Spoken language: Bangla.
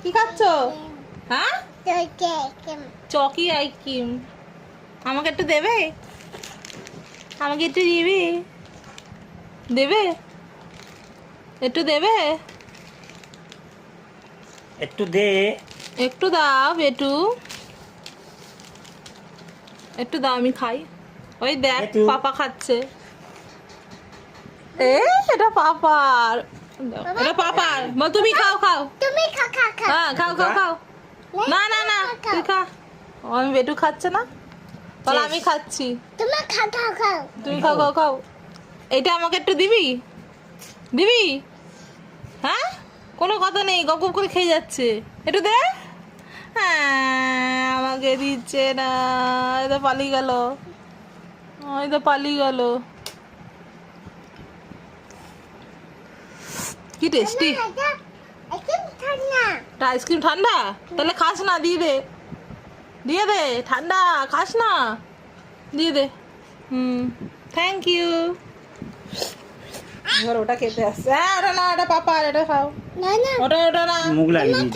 কি খাচ্ছ? হ্যাঁ, চকি আইসক্রিম। আমাকে একটু দেবে? আমাকে একটু দিবি? দেবে? একটু দেবে? একটু দে। একটু দাও বেটু, একটু দাও আমি খাই। ওই দেখ বেটু। পাপা খাচ্ছে। এটা পাপার, এটা পাপার। বল তুমি খাও খাও। তুমি খা খা খা হ্যাঁ খাও খাও খাও। না না না তুই খা। ও, আমি বেটু খাচ্ছে না, তাহলে আমি খাচ্ছি। তুমি খা খা খাও তুমি খাও খাও খাও। এটা আমাকে একটু দিবি? দিবি? হ্যাঁ, কোনো কথা নেই, গপ গপ করে খেয়ে যাচ্ছে। একটু দে। হ্যাঁ, আমাকে দিচ্ছে না। এই তো পালিয়ে গেল, ওই তো পালিয়ে গেল। কি টেস্টি একদম ঠান্ডা আইসক্রিম। ঠান্ডা? তাহলে খাস না, দিয়ে দে, দিয়ে দে। ঠান্ডা খাস না, দিয়ে দে। Thank you. এবার ওটা খেতে আসছে। হ্যাঁ, ওটা না, এটা পাপার, এটা খাও। না না ওটা ওটা না। মুখ লাগিয়ে